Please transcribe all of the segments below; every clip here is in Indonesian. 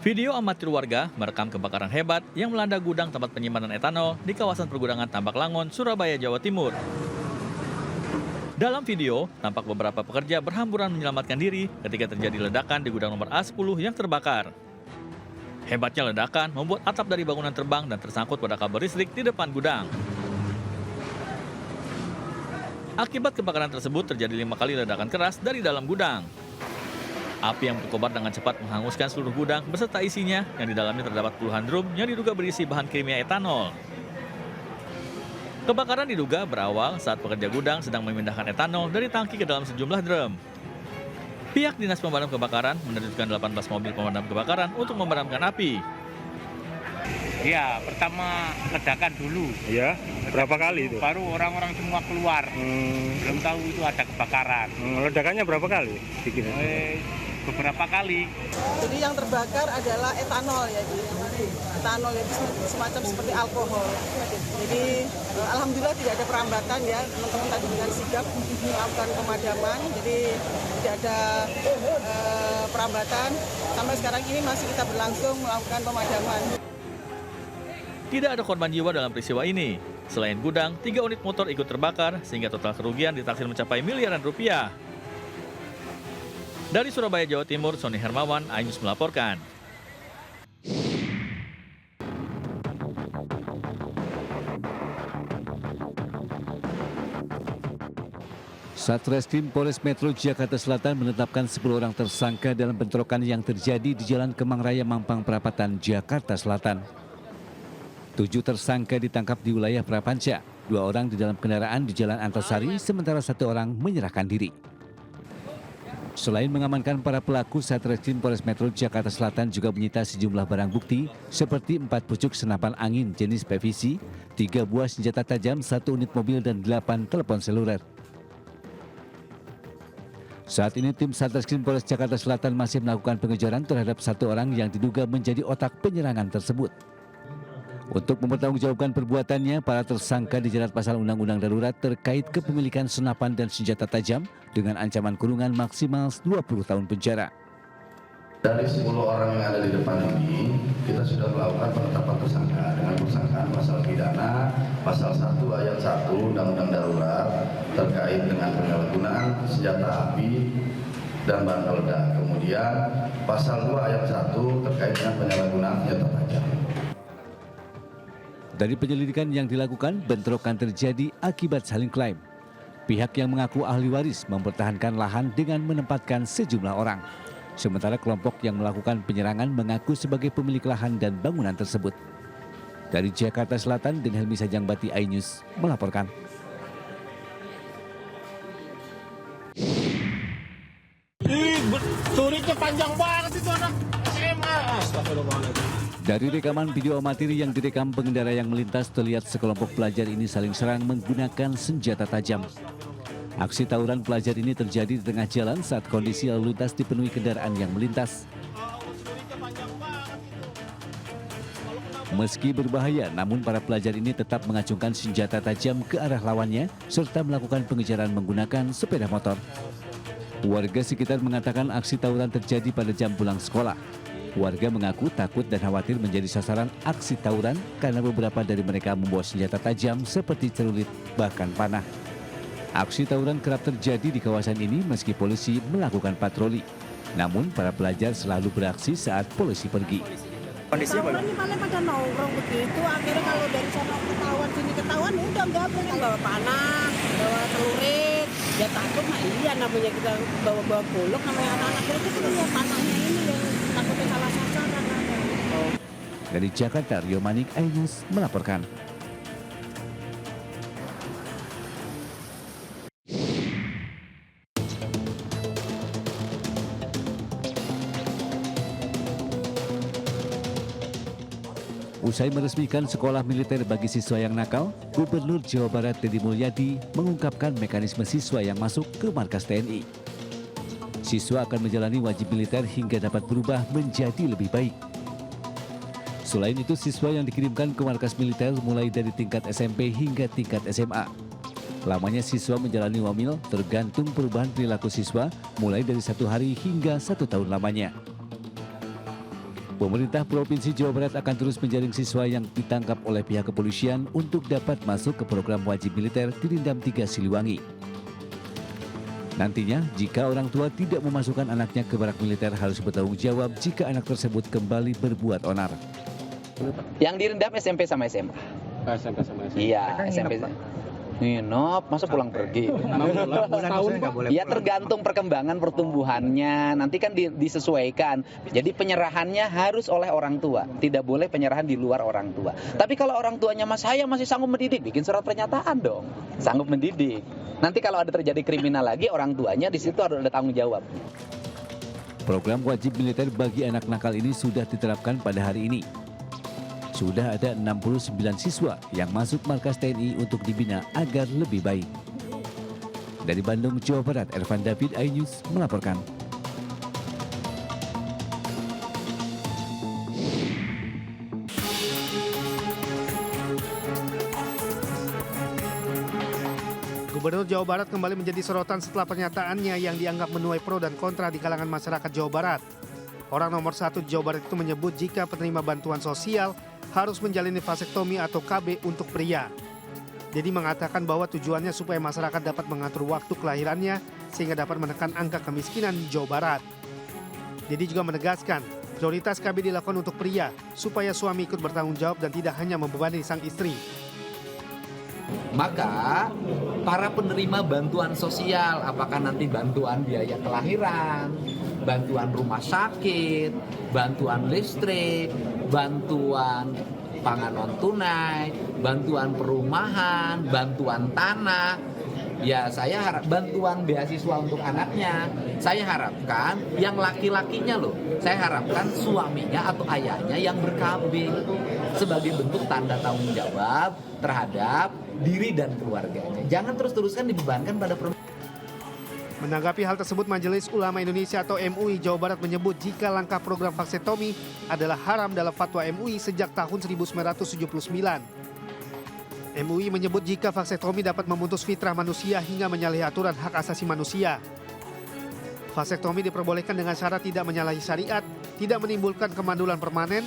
Video amatir warga merekam kebakaran hebat yang melanda gudang tempat penyimpanan etanol di kawasan pergudangan Tambak Langon, Surabaya, Jawa Timur. Dalam video, tampak beberapa pekerja berhamburan menyelamatkan diri ketika terjadi ledakan di gudang nomor A10 yang terbakar. Hebatnya ledakan membuat atap dari bangunan terbang dan tersangkut pada kabel listrik di depan gudang. Akibat kebakaran tersebut terjadi 5 kali ledakan keras dari dalam gudang. Api yang berkobar dengan cepat menghanguskan seluruh gudang beserta isinya yang di dalamnya terdapat puluhan drum yang diduga berisi bahan kimia etanol. Kebakaran diduga berawal saat pekerja gudang sedang memindahkan etanol dari tangki ke dalam sejumlah drum. Pihak Dinas Pemadam Kebakaran menerjunkan 18 mobil pemadam kebakaran untuk memadamkan api. Ya, pertama ledakan dulu. Ya, berapa kali itu? Baru orang-orang semua keluar. Belum tahu itu ada kebakaran. Ledakannya berapa kali? Beberapa kali. Jadi yang terbakar adalah etanol ya, etanol itu semacam seperti alkohol. Jadi alhamdulillah tidak ada perambatan ya, teman-teman tadi dengan sigap melakukan pemadaman. Jadi tidak ada perambatan. Sampai sekarang ini masih kita berlangsung melakukan pemadaman. Tidak ada korban jiwa dalam peristiwa ini. Selain gudang, 3 unit motor ikut terbakar sehingga total kerugian ditaksir mencapai miliaran rupiah. Dari Surabaya, Jawa Timur, Sony Hermawan, iNews melaporkan. Satreskrim Polres Metro Jakarta Selatan menetapkan 10 orang tersangka dalam bentrokan yang terjadi di Jalan Kemang Raya Mampang Perapatan, Jakarta Selatan. 7 tersangka ditangkap di wilayah Prapanca, 2 orang di dalam kendaraan di Jalan Antasari, sementara 1 orang menyerahkan diri. Selain mengamankan para pelaku, Satreskrim Polres Metro Jakarta Selatan juga menyita sejumlah barang bukti seperti 4 pucuk senapan angin jenis PVC, 3 buah senjata tajam, 1 unit mobil, dan 8 telepon seluler. Saat ini tim Satreskrim Polres Jakarta Selatan masih melakukan pengejaran terhadap 1 orang yang diduga menjadi otak penyerangan tersebut. Untuk mempertanggungjawabkan perbuatannya, para tersangka dijerat pasal Undang-Undang Darurat terkait kepemilikan senapan dan senjata tajam dengan ancaman kurungan maksimal 20 tahun penjara. Dari 10 orang yang ada di depan ini, kita sudah melakukan penetapan tersangka dengan persangkaan pasal pidana, pasal 1 ayat 1 Undang-Undang Darurat terkait dengan penyalahgunaan senjata api dan bahan peledak. Kemudian pasal 2 ayat 1 terkait dengan penyalahgunaan senjata tajam. Dari penyelidikan yang dilakukan, bentrokan terjadi akibat saling klaim. Pihak yang mengaku ahli waris mempertahankan lahan dengan menempatkan sejumlah orang. Sementara kelompok yang melakukan penyerangan mengaku sebagai pemilik lahan dan bangunan tersebut. Dari Jakarta Selatan, Den Helmi Sajangbati, iNews melaporkan. Turiknya panjang banget itu anak SMA. Astagfirullahaladzim. Dari rekaman video amatir yang direkam pengendara yang melintas, terlihat sekelompok pelajar ini saling serang menggunakan senjata tajam. Aksi tawuran pelajar ini terjadi di tengah jalan saat kondisi lalu lintas dipenuhi kendaraan yang melintas. Meski berbahaya, namun para pelajar ini tetap mengacungkan senjata tajam ke arah lawannya serta melakukan pengejaran menggunakan sepeda motor. Warga sekitar mengatakan aksi tawuran terjadi pada jam pulang sekolah. Warga mengaku takut dan khawatir menjadi sasaran aksi tawuran karena beberapa dari mereka membawa senjata tajam seperti celurit bahkan panah. Aksi tawuran kerap terjadi di kawasan ini meski polisi melakukan patroli. Namun para pelajar selalu beraksi saat polisi pergi. Kondisinya bagaimana? Pada nongkrong begitu, akhirnya kalau dari sana ketahuan sini ketahuan, udah gabung bawa panah, bawa celurit. Ya takut, nah iya namanya kita bawa golok, namanya anak-anak itu punya panahnya ini yang takutnya salah sasaran. Dari Jakarta, Rio Manik, iNews melaporkan. Usai meresmikan sekolah militer bagi siswa yang nakal, Gubernur Jawa Barat Deddy Mulyadi mengungkapkan mekanisme siswa yang masuk ke markas TNI. Siswa akan menjalani wajib militer hingga dapat berubah menjadi lebih baik. Selain itu, siswa yang dikirimkan ke markas militer mulai dari tingkat SMP hingga tingkat SMA. Lamanya siswa menjalani wamil tergantung perubahan perilaku siswa mulai dari 1 hari hingga 1 tahun lamanya. Pemerintah Provinsi Jawa Barat akan terus menjaring siswa yang ditangkap oleh pihak kepolisian untuk dapat masuk ke program wajib militer di Rindam 3 Siliwangi. Nantinya, jika orang tua tidak memasukkan anaknya ke barak militer harus bertanggung jawab jika anak tersebut kembali berbuat onar. Yang direndam SMP sama SMA. SMP sama SMP. Iya, SMP. Nginep, masa pulang pergi? Ya tergantung perkembangan pertumbuhannya. Nanti kan disesuaikan. Jadi penyerahannya harus oleh orang tua. Tidak boleh penyerahan di luar orang tua. Tapi kalau orang tuanya saya masih sanggup mendidik, bikin surat pernyataan dong. Sanggup mendidik. Nanti kalau ada terjadi kriminal lagi, orang tuanya di situ harus ada tanggung jawab. Program wajib militer bagi anak nakal ini sudah diterapkan pada hari ini. Sudah ada 69 siswa yang masuk markas TNI untuk dibina agar lebih baik. Dari Bandung, Jawa Barat, Ervan David, iNews melaporkan. Gubernur Jawa Barat kembali menjadi sorotan setelah pernyataannya yang dianggap menuai pro dan kontra di kalangan masyarakat Jawa Barat. Orang nomor 1 di Jawa Barat itu menyebut jika penerima bantuan sosial harus menjalani vasektomi atau KB untuk pria. Dedi mengatakan bahwa tujuannya supaya masyarakat dapat mengatur waktu kelahirannya sehingga dapat menekan angka kemiskinan di Jawa Barat. Dedi juga menegaskan prioritas KB dilakukan untuk pria supaya suami ikut bertanggung jawab dan tidak hanya membebani sang istri. Maka para penerima bantuan sosial, apakah nanti bantuan biaya kelahiran, bantuan rumah sakit, bantuan listrik, bantuan pangan non tunai, bantuan perumahan, bantuan tanah, ya saya harap bantuan beasiswa untuk anaknya. Saya harapkan yang laki-lakinya loh, saya harapkan suaminya atau ayahnya yang ber-KB sebagai bentuk tanda tanggung jawab terhadap diri dan keluarganya. Jangan terus-terusan dibebankan pada perempuan. Menanggapi hal tersebut, Majelis Ulama Indonesia atau MUI Jawa Barat menyebut jika langkah program vasektomi adalah haram dalam fatwa MUI sejak tahun 1979. MUI menyebut jika vasektomi dapat memutus fitrah manusia hingga menyalahi aturan hak asasi manusia. Vasektomi diperbolehkan dengan syarat tidak menyalahi syariat, tidak menimbulkan kemandulan permanen,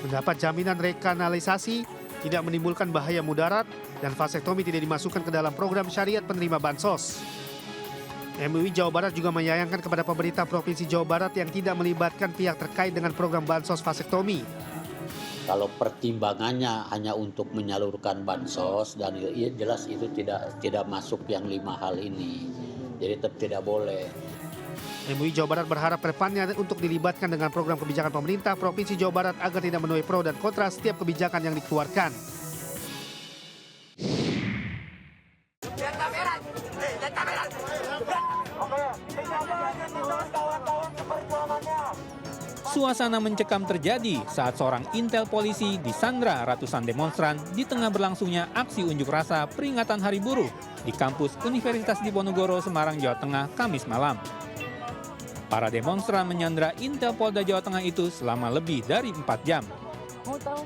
mendapat jaminan rekanalisasi, tidak menimbulkan bahaya mudarat, dan vasektomi tidak dimasukkan ke dalam program syariat penerima bansos. MUI Jawa Barat juga menyayangkan kepada pemerintah Provinsi Jawa Barat yang tidak melibatkan pihak terkait dengan program bansos vasektomi. Kalau pertimbangannya hanya untuk menyalurkan bansos dan jelas itu tidak masuk yang 5 hal ini. Jadi tetap tidak boleh. MUI Jawa Barat berharap kedepannya untuk dilibatkan dengan program kebijakan pemerintah Provinsi Jawa Barat agar tidak menuai pro dan kontra setiap kebijakan yang dikeluarkan. Suasana mencekam terjadi saat seorang intel polisi disandra ratusan demonstran di tengah berlangsungnya aksi unjuk rasa peringatan Hari Buruh di kampus Universitas Diponegoro, Semarang, Jawa Tengah, Kamis malam. Para demonstran menyandra intel Polda Jawa Tengah itu selama lebih dari 4 jam.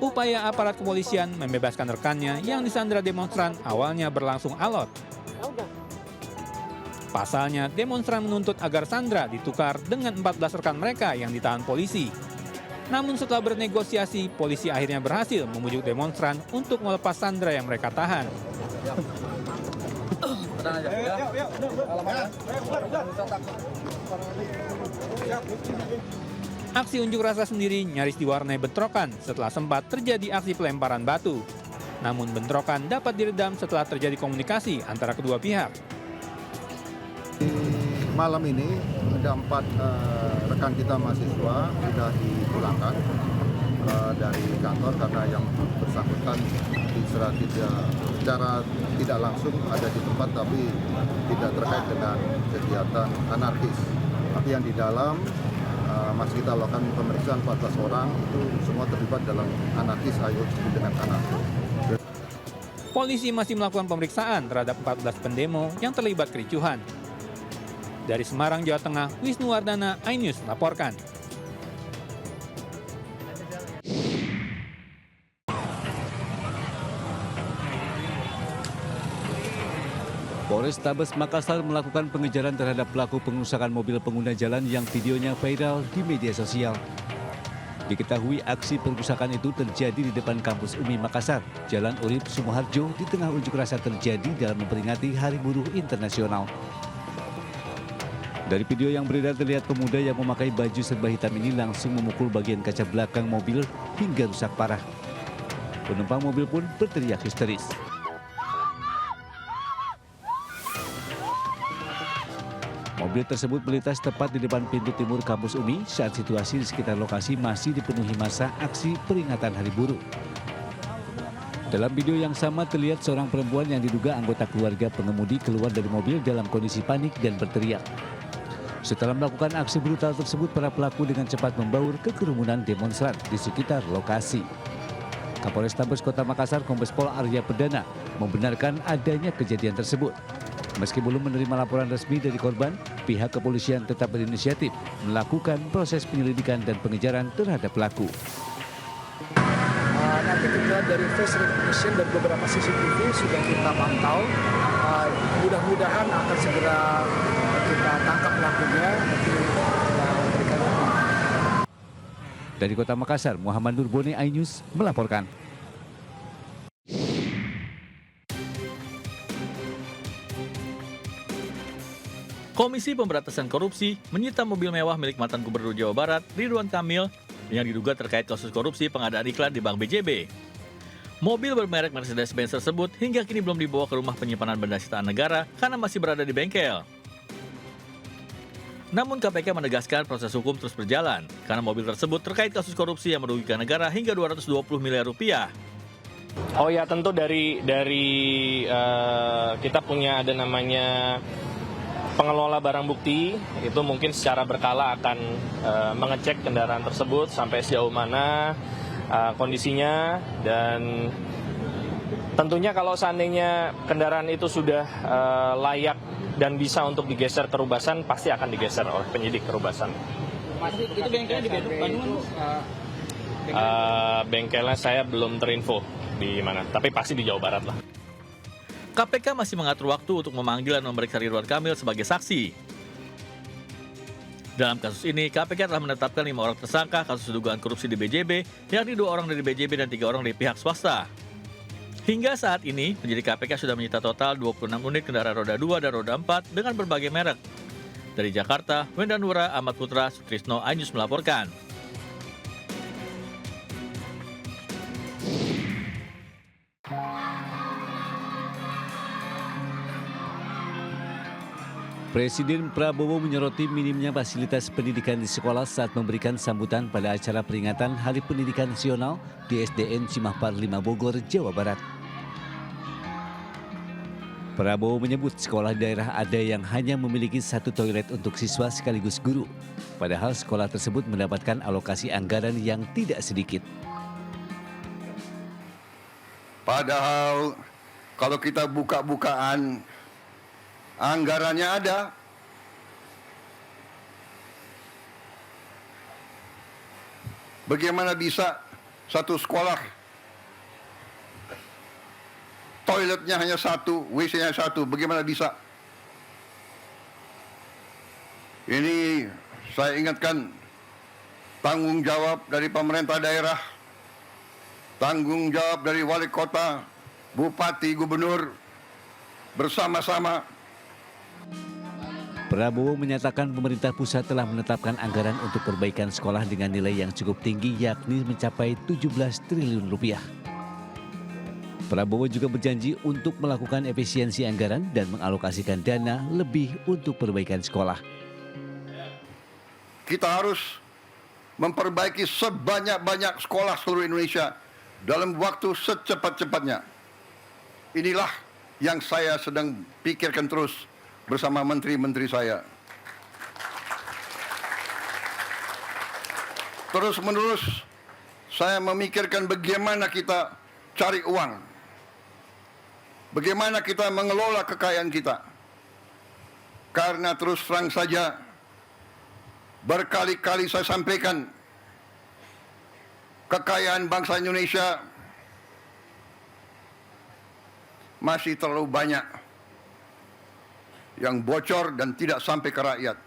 Upaya aparat kepolisian membebaskan rekannya yang disandra demonstran awalnya berlangsung alot. Pasalnya, demonstran menuntut agar sandra ditukar dengan 14 rekan mereka yang ditahan polisi. Namun setelah bernegosiasi, polisi akhirnya berhasil membujuk demonstran untuk melepas sandra yang mereka tahan. Aksi unjuk rasa sendiri nyaris diwarnai bentrokan setelah sempat terjadi aksi pelemparan batu. Namun bentrokan dapat diredam setelah terjadi komunikasi antara kedua pihak. Malam ini ada 4 rekan kita mahasiswa sudah dipulangkan dari kantor karena yang bersangkutan secara tidak langsung ada di tempat tapi tidak terkait dengan kegiatan anarkis. Tapi yang di dalam masih kita lakukan pemeriksaan 14 orang itu semua terlibat dalam anarkis, ayo dengan anarkis. Polisi masih melakukan pemeriksaan terhadap 14 pendemo yang terlibat kericuhan. Dari Semarang, Jawa Tengah, Wisnu Wardana, iNews melaporkan. Polrestabes Makassar melakukan pengejaran terhadap pelaku pengerusakan mobil pengguna jalan yang videonya viral di media sosial. Diketahui aksi perusakan itu terjadi di depan kampus UMI Makassar, Jalan Urip Sumoharjo, di tengah unjuk rasa terjadi dalam memperingati Hari Buruh Internasional. Dari video yang beredar terlihat pemuda yang memakai baju serba hitam ini langsung memukul bagian kaca belakang mobil hingga rusak parah. Penumpang mobil pun berteriak histeris. Mobil tersebut melintas tepat di depan pintu timur kampus UMI saat situasi di sekitar lokasi masih dipenuhi massa aksi peringatan Hari Buruh. Dalam video yang sama terlihat seorang perempuan yang diduga anggota keluarga pengemudi keluar dari mobil dalam kondisi panik dan berteriak. Setelah melakukan aksi brutal tersebut, para pelaku dengan cepat membaur ke kerumunan demonstran di sekitar lokasi. Kapolrestabes Kota Makassar, Kombes Pol Arya Perdana, membenarkan adanya kejadian tersebut. Meski belum menerima laporan resmi dari korban, pihak kepolisian tetap berinisiatif melakukan proses penyelidikan dan pengejaran terhadap pelaku. Nanti kita dari face recognition dan beberapa CCTV sudah kita pantau. Mudah-mudahan akan segera kita tangkap pelakunya. Dari Kota Makassar, Muhammad Nurboni, iNews melaporkan. Komisi Pemberantasan Korupsi menyita mobil mewah milik mantan Gubernur Jawa Barat, Ridwan Kamil, yang diduga terkait kasus korupsi pengadaan iklan di Bank BJB. Mobil bermerek Mercedes-Benz tersebut hingga kini belum dibawa ke rumah penyimpanan benda sitaan negara karena masih berada di bengkel. Namun KPK menegaskan proses hukum terus berjalan karena mobil tersebut terkait kasus korupsi yang merugikan negara hingga 220 miliar rupiah. Oh ya, tentu dari kita punya ada namanya pengelola barang bukti, itu mungkin secara berkala akan mengecek kendaraan tersebut sampai sejauh mana kondisinya, dan tentunya kalau seandainya kendaraan itu sudah layak dan bisa untuk digeser ke Rubasan, pasti akan digeser oleh penyidik ke Rubasan. Itu bengkelnya di Bandung? Bengkelnya saya belum terinfo di mana, tapi pasti di Jawa Barat lah. KPK masih mengatur waktu untuk memanggil dan memeriksa Ridwan Kamil sebagai saksi. Dalam kasus ini, KPK telah menetapkan 5 orang tersangka kasus dugaan korupsi di BJB, yakni 2 orang dari BJB dan 3 orang dari pihak swasta. Hingga saat ini, penyidik KPK sudah menyita total 26 unit kendaraan roda 2 dan roda 4 dengan berbagai merek. Dari Jakarta, Wenda Nura, Ahmad Putra, Sutrisno, iNews melaporkan. Presiden Prabowo menyoroti minimnya fasilitas pendidikan di sekolah saat memberikan sambutan pada acara peringatan Hari Pendidikan Nasional di SDN Cimahpar 5 Bogor, Jawa Barat. Prabowo menyebut sekolah daerah ada yang hanya memiliki 1 toilet untuk siswa sekaligus guru, padahal sekolah tersebut mendapatkan alokasi anggaran yang tidak sedikit. Padahal kalau kita buka-bukaan, anggarannya ada. Bagaimana bisa satu sekolah toiletnya hanya 1, WC-nya 1, bagaimana bisa? Ini saya ingatkan tanggung jawab dari pemerintah daerah, tanggung jawab dari wali kota, bupati, gubernur, bersama-sama. Prabowo menyatakan pemerintah pusat telah menetapkan anggaran untuk perbaikan sekolah dengan nilai yang cukup tinggi, yakni mencapai 17 triliun rupiah. Prabowo juga berjanji untuk melakukan efisiensi anggaran dan mengalokasikan dana lebih untuk perbaikan sekolah. Kita harus memperbaiki sebanyak-banyak sekolah seluruh Indonesia dalam waktu secepat-cepatnya. Inilah yang saya sedang pikirkan terus bersama menteri-menteri saya. Terus-menerus saya memikirkan bagaimana kita cari uang. Bagaimana kita mengelola kekayaan kita. Karena terus terang saja, berkali-kali saya sampaikan, kekayaan bangsa Indonesia masih terlalu banyak yang bocor dan tidak sampai ke rakyat.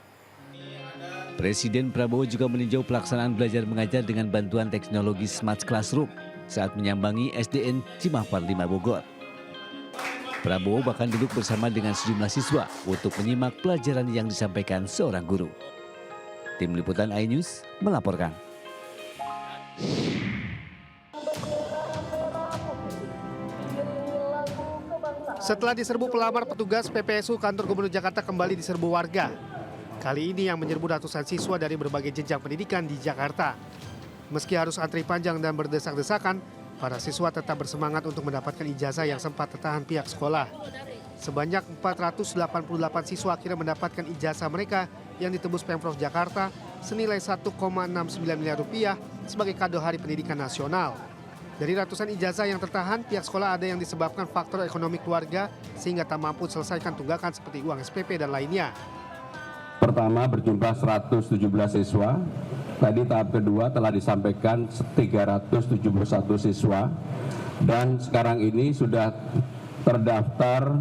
Presiden Prabowo juga meninjau pelaksanaan belajar mengajar dengan bantuan teknologi Smart Classroom saat menyambangi SDN Cimahpar 5 Bogor. Prabowo bahkan duduk bersama dengan sejumlah siswa untuk menyimak pelajaran yang disampaikan seorang guru. Tim Liputan iNews melaporkan. Setelah diserbu pelamar, petugas PPSU kantor Gubernur Jakarta kembali diserbu warga. Kali ini yang menyerbu ratusan siswa dari berbagai jenjang pendidikan di Jakarta. Meski harus antri panjang dan berdesak-desakan, para siswa tetap bersemangat untuk mendapatkan ijazah yang sempat tertahan pihak sekolah. Sebanyak 488 siswa akhirnya mendapatkan ijazah mereka yang ditebus Pemprov Jakarta senilai 1,69 miliar rupiah sebagai kado Hari Pendidikan Nasional. Dari ratusan ijazah yang tertahan, pihak sekolah ada yang disebabkan faktor ekonomi keluarga sehingga tak mampu selesaikan tunggakan seperti uang SPP dan lainnya. Pertama berjumlah 117 siswa, tadi tahap kedua telah disampaikan 371 siswa, dan sekarang ini sudah terdaftar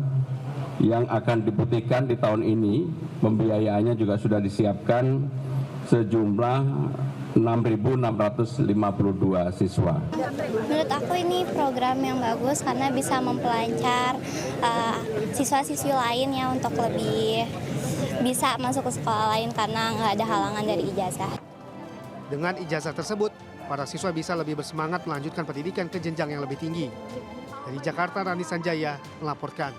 yang akan diputihkan di tahun ini, pembiayaannya juga sudah disiapkan sejumlah 6.652 siswa. Menurut aku ini program yang bagus karena bisa mempelancar siswa-siswi lain ya untuk lebih bisa masuk ke sekolah lain karena nggak ada halangan dari ijazah. Dengan ijazah tersebut, para siswa bisa lebih bersemangat melanjutkan pendidikan ke jenjang yang lebih tinggi. Dari Jakarta, Rani Sanjaya melaporkan.